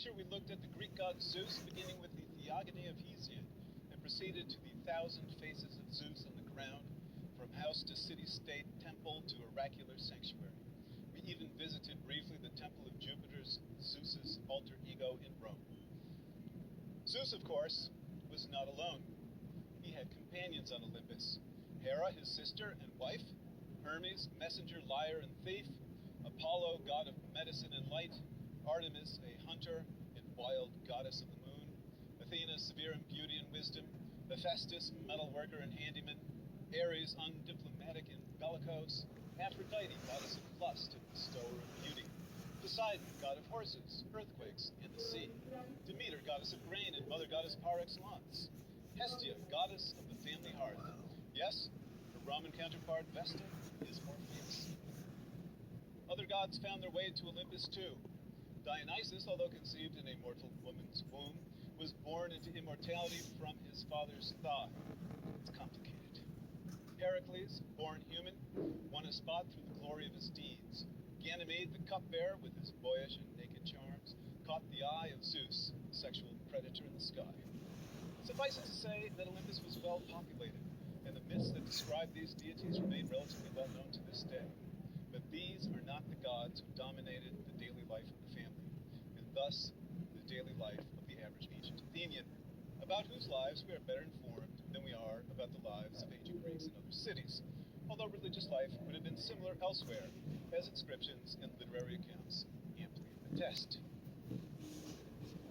lecture, we looked at the Greek god Zeus, beginning with the Theogony of Hesiod, and proceeded to the thousand faces of Zeus on the ground, from house to city-state, temple to oracular sanctuary. We even visited briefly the temple of Jupiter's, Zeus's alter ego in Rome. Zeus, of course, was not alone. He had companions on Olympus: Hera, his sister and wife; Hermes, messenger, liar, and thief; Apollo, god of medicine and light; Artemis, a hunter and wild goddess of the moon; Athena, severe in beauty and wisdom; Hephaestus, metal worker and handyman; Ares, undiplomatic and bellicose; Aphrodite, goddess of lust and bestower of beauty; Poseidon, god of horses, earthquakes, and the sea; Demeter, goddess of grain and mother goddess par excellence; Hestia, goddess of the family hearth. Yes, her Roman counterpart Vesta is Orpheus. Other gods found their way to Olympus too. Dionysus, although conceived in a mortal woman's womb, was born into immortality from his father's thigh. It's complicated. Heracles, born human, won a spot through the glory of his deeds. Ganymede, the cupbearer, with his boyish and naked charms, caught the eye of Zeus, the sexual predator in the sky. Suffice it to say that Olympus was well populated, and the myths that describe these deities remain relatively well known to this day. But these are not the gods who dominated the daily life of the family, and thus the daily life of the average ancient Athenian, about whose lives we are better informed than we are about the lives of ancient Greeks in other cities, although religious life would have been similar elsewhere, as inscriptions and literary accounts amply attest.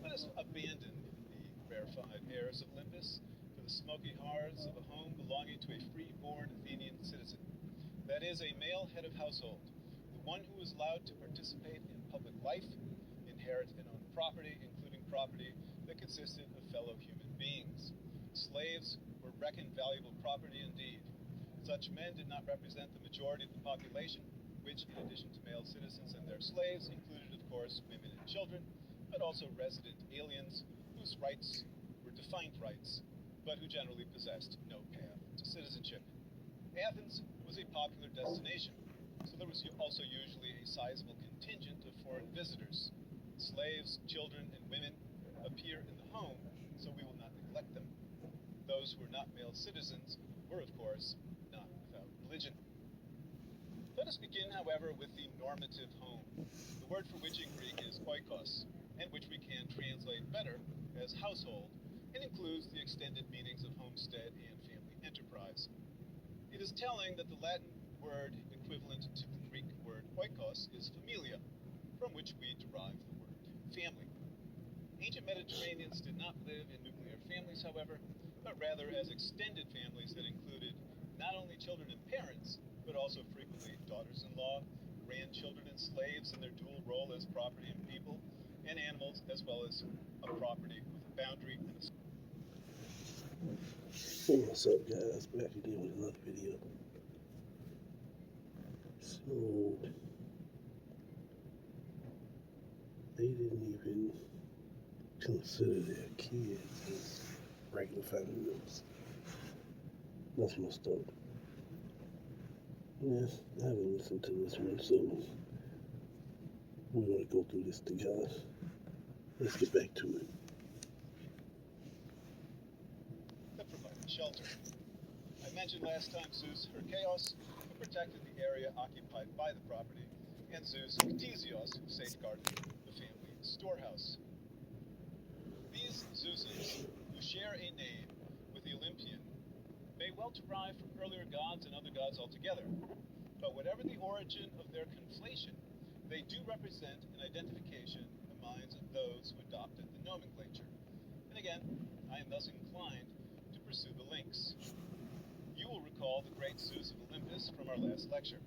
Let us abandon the rarefied airs of Olympus for the smoky hearths of a home belonging to a free-born Athenian citizen. That is, a male head of household, the one who was allowed to participate in public life, inherit and own property, including property that consisted of fellow human beings. Slaves were reckoned valuable property indeed. Such men did not represent the majority of the population, which, in addition to male citizens and their slaves, included, of course, women and children, but also resident aliens whose rights were defined rights, but who generally possessed no path to citizenship. Athens was a popular destination, so there was also usually a sizable contingent of foreign visitors. Slaves, children, and women appear in the home, so we will not neglect them. Those who were not male citizens were, of course, not without religion. Let us begin, however, with the normative home, the word for which in Greek is oikos, and which we can translate better as household, and includes the extended meanings of homestead and family enterprise. It is telling that the Latin word equivalent to the Greek word oikos is familia, from which we derive the word family. Ancient Mediterraneans did not live in nuclear families, however, but rather as extended families that included not only children and parents, but also frequently daughters-in-law, grandchildren and slaves in their dual role as property and people, and animals, as well as a property with a boundary and a... Hey, what's up, guys? Back again with another video. So, they didn't even consider their kids as regular family members. That's messed up. Yes, I haven't listened to this one, so we're going to go through this together. Let's get back to it. that provided shelter. I mentioned last time Zeus Herkaios, who protected the area occupied by the property, and Zeus Ctesios, who safeguarded the family storehouse. These Zeuses, who share a name with the Olympian, may well derive from earlier gods and other gods altogether, but whatever the origin of their conflation, they do represent an identification in the minds of those who adopted the nomenclature. And again, I am thus inclined to pursue the links. You will recall the great Zeus of Olympus from our last lecture.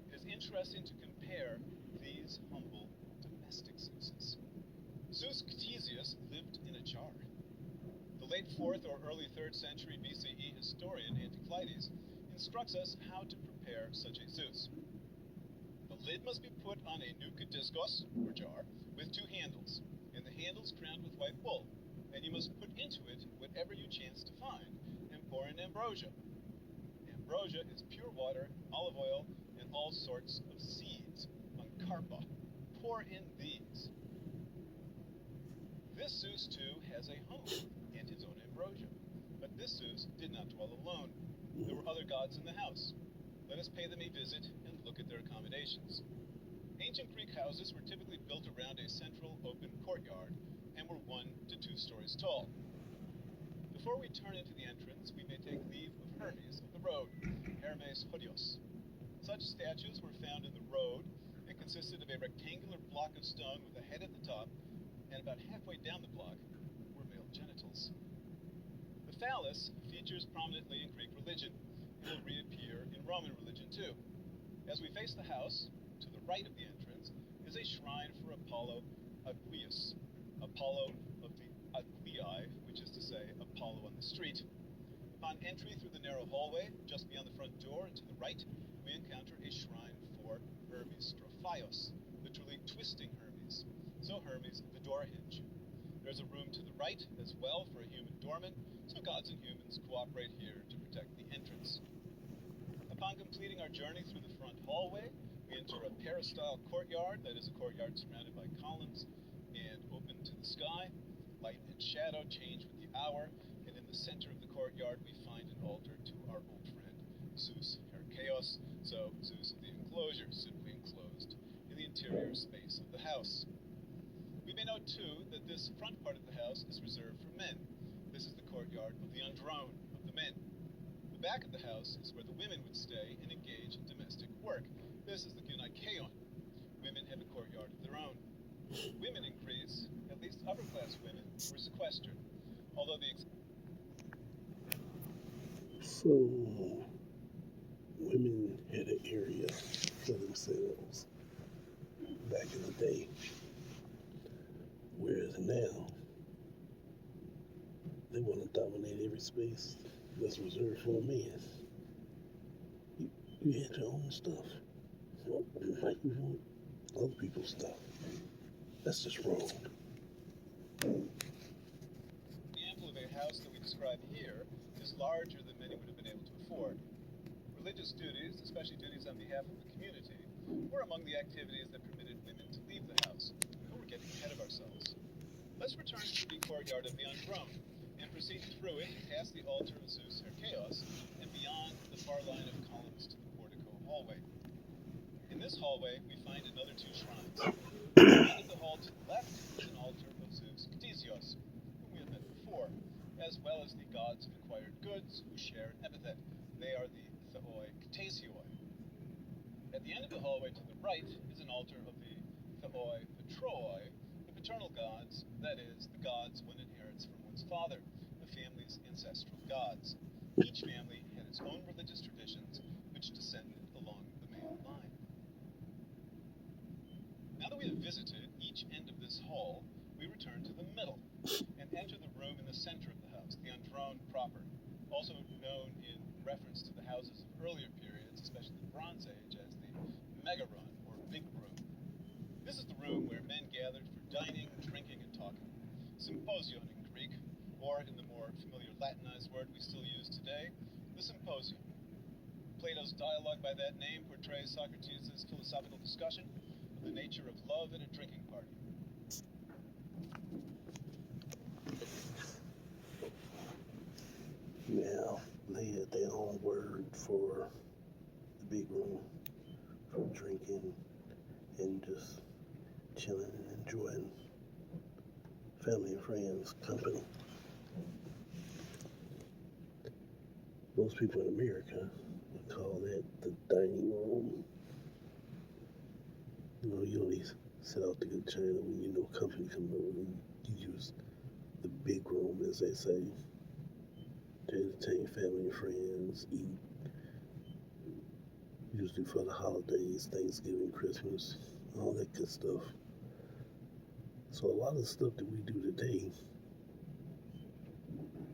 It is interesting to compare these humble domestic Zeuses. Zeus Ctesias lived in a jar. The late 4th or early 3rd century BCE historian Anticleides instructs us how to prepare such a Zeus. The lid must be put on a nucadiskos, or jar, with 2 handles, and the handles crowned with white wool, and you must put into it whatever you chance to find, and pour in ambrosia. Ambrosia is pure water, olive oil, and all sorts of seeds, on carpa. Pour in these. This Zeus, too, has a home and his own ambrosia. But this Zeus did not dwell alone. There were other gods in the house. Let us pay them a visit and look at their accommodations. Ancient Greek houses were typically built around a central open courtyard and were 1 to 2 stories tall. Before we turn into the entrance, we may take leave of Hermes of the road, Hermes Hodios. Such statues were found in the road and consisted of a rectangular block of stone with a head at the top, and about halfway down the block were male genitals. The phallus features prominently in Greek religion and will reappear in Roman religion too. As we face the house, to the right of the entrance is a shrine for Apollo Aqueus, Apollo of the Aquii, which is to say, Apollo on the street. Upon entry through the narrow hallway, just beyond the front door and to the right, we encounter a shrine for Hermes Strophios, literally twisting Hermes. So Hermes, the door hinge. There's a room to the right as well for a human doorman, so gods and humans cooperate here to protect the entrance. Upon completing our journey through the front hallway, we enter a peristyle courtyard, that is a courtyard surrounded by columns and open to the sky. Light and shadow change with the hour, and in the center of the courtyard we find an altar to our old friend Zeus Herchaos, so Zeus of the enclosure, simply enclosed in the interior space of the house. We may note too that this front part of the house is reserved for men. This is the courtyard of the androne, of the men. The back of the house is where the women would stay and engage in domestic work. This is the Gynaikeon. Women have a courtyard of their own. Women in Greece, at least upper-class women, were sequestered, although So, women had an area for themselves back in the day, whereas now they want to dominate every space that's reserved for a man. You had your own stuff. Like you want other people's stuff. That's just wrong. the ample of a house that we describe here is larger than many would have been able to afford. Religious duties, especially duties on behalf of the community, were among the activities that permitted women to leave the house. But we're getting ahead of ourselves. Let's return to the courtyard of the androne and proceed through it past the altar of Zeus Herchaos and beyond the far line of columns to the portico hallway. In this hallway, we find another 2 shrines. At the end of the hall to the left is an altar of Zeus Ctesios, whom we have met before, as well as the gods of acquired goods who share an epithet. They are the Theoi Ctesioi. At the end of the hallway to the right is an altar of the Theoi Patroi, the paternal gods, that is, the gods one inherits from one's father, the family's ancestral gods. Each family had its own religious traditions, which descended along the male line. Now that we have visited each end of this hall, we return to the middle and enter the room in the center of the house, the androne proper, also known in reference to the houses of earlier periods, especially the Bronze Age, as the megaron, or big room. This is the room where men gathered for dining, drinking, and talking. Symposion in Greek, or in the more familiar Latinized word we still use today, the symposium. Plato's dialogue by that name portrays Socrates' philosophical discussion of the nature of love at a drinking party. Now, they had their own word for the big room, for drinking and just chilling and enjoying family and friends' company. Most people in America would call that the dining room. You know, you only sit out to get China when you know company come over. You use the big room, as they say, to entertain family and friends, eat. Usually for the holidays, Thanksgiving, Christmas, all that good stuff. So a lot of the stuff that we do today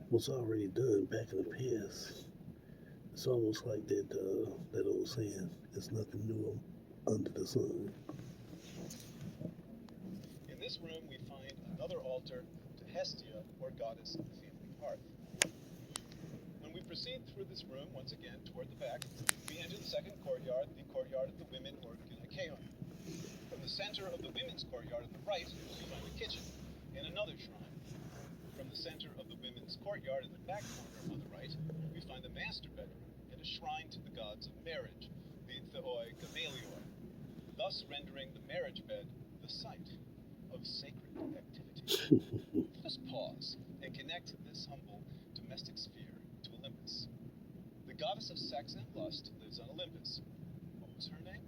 was already done back in the past. It's almost like that old saying, there's nothing new under the sun. In this room, we find another altar to Hestia, or goddess of the family hearth. When we proceed through this room, once again, toward the back, we enter the second courtyard, the courtyard of the women, or Gynaikeon. From the center of the women's courtyard on the right, we find a kitchen and another shrine. courtyard in the back corner on the right, we find the master bedroom and a shrine to the gods of marriage, the Theoi Gamalioi, thus rendering the marriage bed the site of sacred activity. Let us pause and connect this humble domestic sphere to Olympus. The goddess of sex and lust lives on Olympus. What was her name?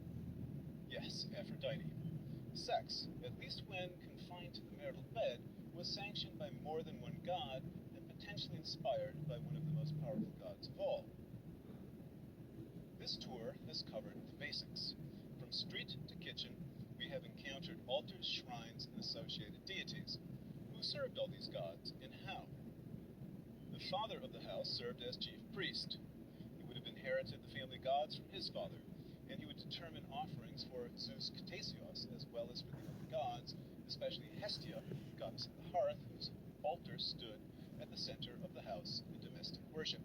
Yes, Aphrodite. Sex, at least when confined to the marital bed, was sanctioned by more than one god and potentially inspired by one of the most powerful gods of all. This tour has covered the basics. From street to kitchen, we have encountered altars, shrines, and associated deities. Who served all these gods and how? The father of the house served as chief priest. He would have inherited the family gods from his father, and he would determine offerings for Zeus Ktesios as well as for the other gods, especially Hestia, goddess of the hearth, whose altar stood at the center of the house in domestic worship.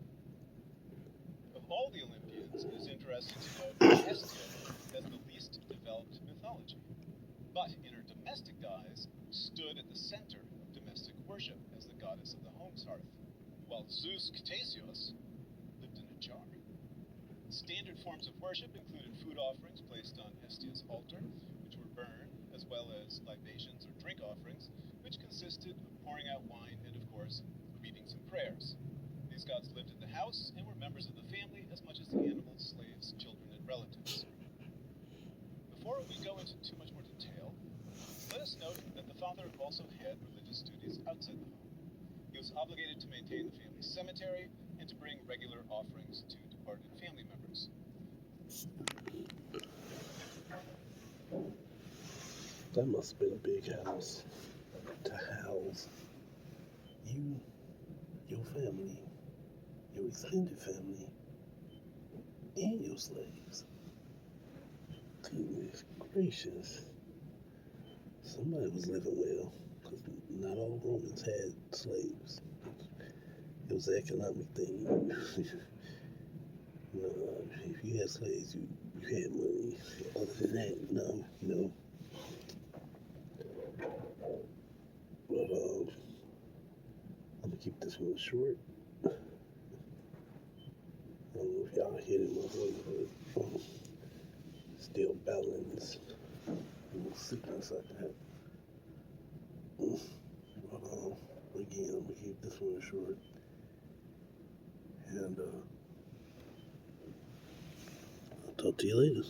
Of all the Olympians, it is interesting to note that Hestia has the least developed mythology, but in her domestic guise stood at the center of domestic worship as the goddess of the home's hearth, while Zeus Ktesios lived in a jar. Standard forms of worship included food offerings placed on Hestia's altar, which were burned, as well as libations or drink offerings, which consisted of pouring out wine and, of course, greetings and prayers. These gods lived in the house and were members of the family as much as the animals, slaves, children, and relatives. Before we go into too much more detail, let us note that the father also had religious duties outside the home. He was obligated to maintain the family cemetery and to bring regular offerings to departed family members. That must have been a big house to house you, your family, your extended family, and your slaves. Goodness gracious. Somebody was living well, because not all Romans had slaves. It was an economic thing. If you had slaves, you had money. Other than that, no, But I'm gonna keep this one short. I don't know if y'all hearing my voice, but still balance. A little sickness like that. But again, I'm gonna keep this one short. And I'll talk to you later.